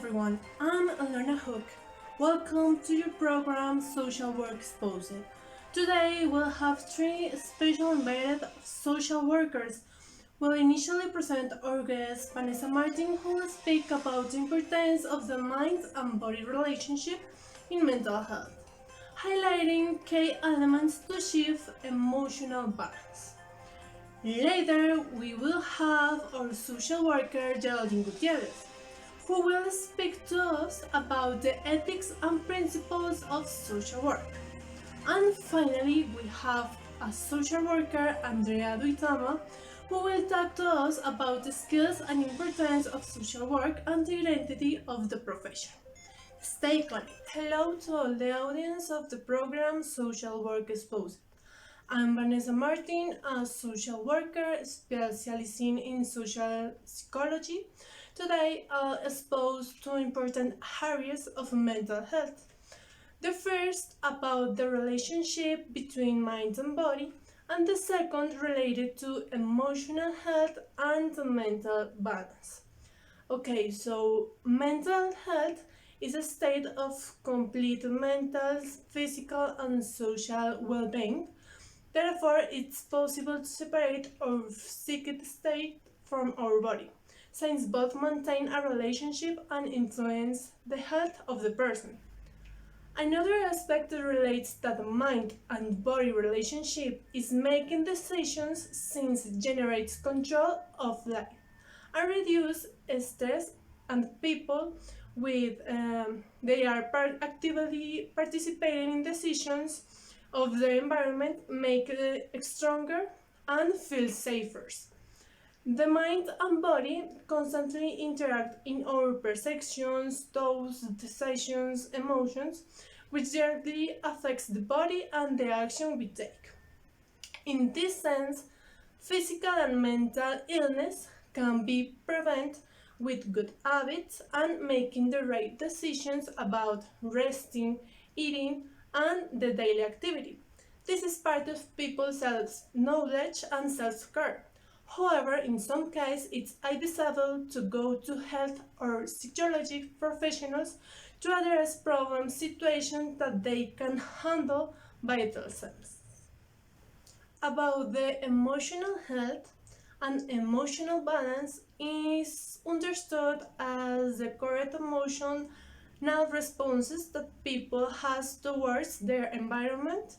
everyone, I'm Alana Hook. Welcome to your program Social Work Exposed. Today we'll have three special invited social workers. We'll initially present our guest Vanessa Martin, who will speak about the importance of the mind and body relationship in mental health, highlighting key elements to achieve emotional balance. Later, we will have our social worker Geraldine Gutierrez, who will speak to us about the ethics and principles of social work. And finally, we have a social worker, Andrea Duitama, who will talk to us about the skills and importance of social work and the identity of the profession. Stay connected. Hello to all the audience of the program Social Work Exposed. I'm Vanessa Martin, a social worker specializing in social psychology. Today, I'll expose two important areas of mental health. The first about the relationship between mind and body, and the second related to emotional health and mental balance. Okay, so mental health is a state of complete mental, physical, and social well-being. Therefore, it's possible to separate our psychic state from our body, since both maintain a relationship and influence the health of the person. Another aspect that relates to the mind and body relationship is making decisions, since it generates control of life and reduce stress, and people with they are actively participating in decisions of their environment make it stronger and feel safer. The mind and body constantly interact in our perceptions, thoughts, decisions, emotions, which directly affects the body and the action we take. In this sense, physical and mental illness can be prevented with good habits and making the right decisions about resting, eating, and the daily activity. This is part of people's self-knowledge and self-care. However, in some cases, it's advisable to go to health or psychology professionals to address problem situations that they can handle by themselves. About the emotional health, and emotional balance is understood as the correct emotional responses that people has towards their environment.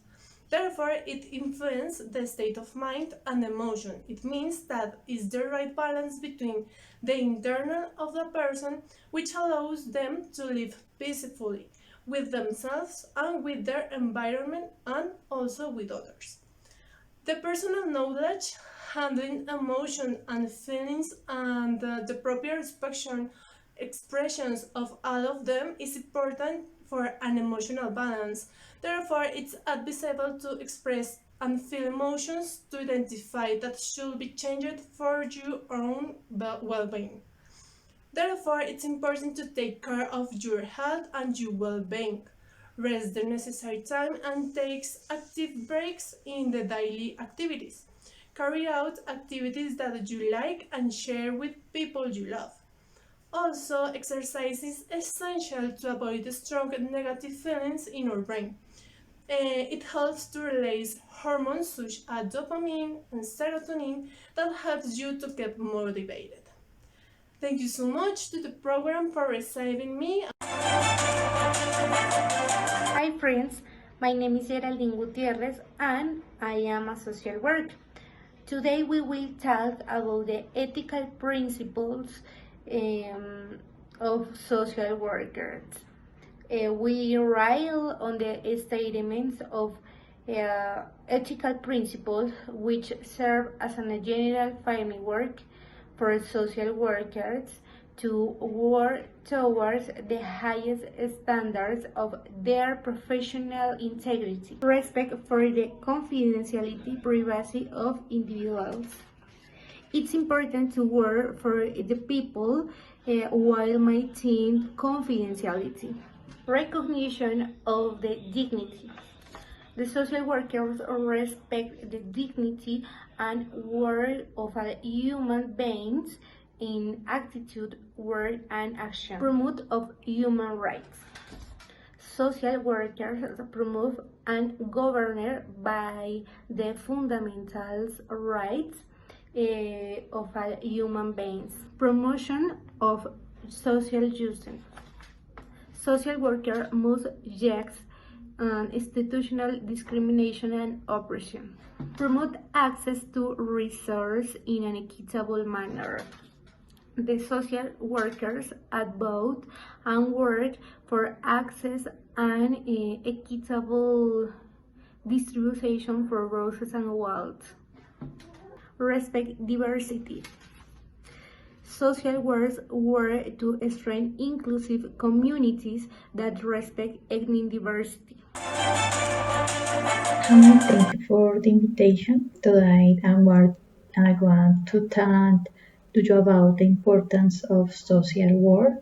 Therefore, it influences the state of mind and emotion. It means that is the right balance between the internal of the person, which allows them to live peacefully with themselves and with their environment and also with others. The personal knowledge, handling emotion and feelings, and the proper expressions of all of them is important for an emotional balance. Therefore, it's advisable to express and feel emotions to identify that should be changed for your own well-being. Therefore, it's important to take care of your health and your well-being. Rest the necessary time and takes active breaks in the daily activities. Carry out activities that you like and share with people you love. Also, exercise is essential to avoid strong negative feelings in our brain. It helps to release hormones such as dopamine and serotonin that helps you to get motivated. Thank you so much to the program for receiving me. Hi friends, my name is Geraldine Gutierrez and I am a social worker. Today we will talk about the ethical principles of social workers. We rely on the statements of ethical principles which serve as a general framework for social workers to work towards the highest standards of their professional integrity, respect for the confidentiality, privacy of individuals. It's important to work for the people while maintaining confidentiality. Recognition of the dignity. The social workers respect the dignity and worth of human beings in attitude, word, and action. Promote of human rights. Social workers promote and govern by the fundamental rights of all human beings. Promotion of social justice. Social worker must reject institutional discrimination and oppression. Promote access to resources in an equitable manner. The social workers advocate and work for access and equitable distribution for resources and wealth. Respect diversity. Social workers work to strengthen inclusive communities that respect ethnic diversity. Hi, thank you for the invitation. Today I want to talk to you about the importance of social work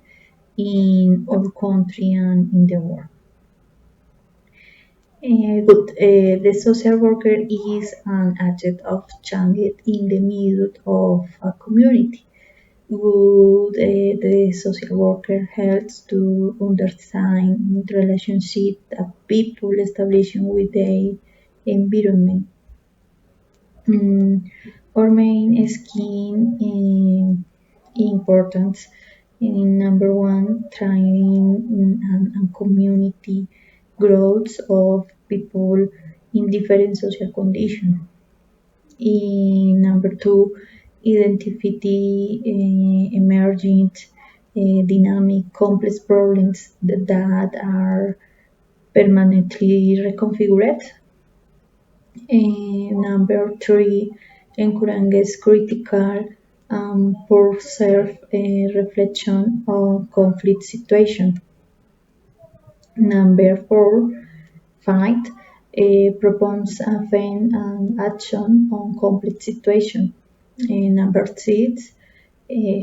in our country and in the world. The social worker is an agent of change in the middle of a community. The social worker helps to understand the relationship that people establish with the environment. Mm, our main scheme importance in number one, training and community growth of people in different social conditions. In number two, identify emerging dynamic complex problems that are permanently reconfigured. Number three, encourages critical for self reflection on conflict situation. Number four, fight proposes action on conflict situation. Number six,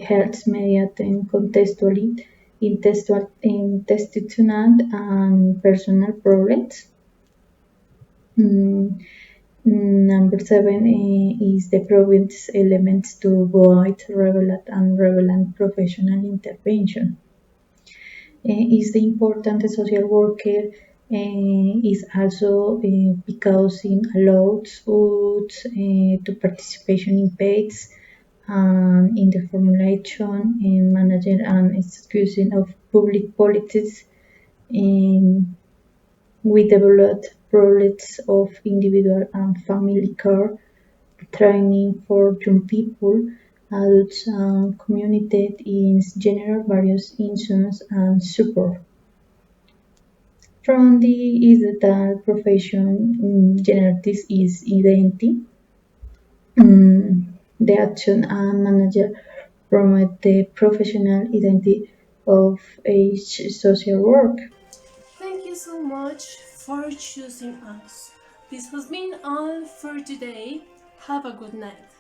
helps mediate contextually intestinal and personal problems. Mm, Number seven is the province elements to avoid relevant professional intervention. Is the important social worker is also because it allows us to participation in debates and in the formulation, management and execution of public policies. Um, we developed projects of individual and family care training for young people, adults, and communities in general various insurance and support. From the is that profession genetics is identity. The action and manager promote the professional identity of each social work. Thank you so much for choosing us. This has been all for today. Have a good night.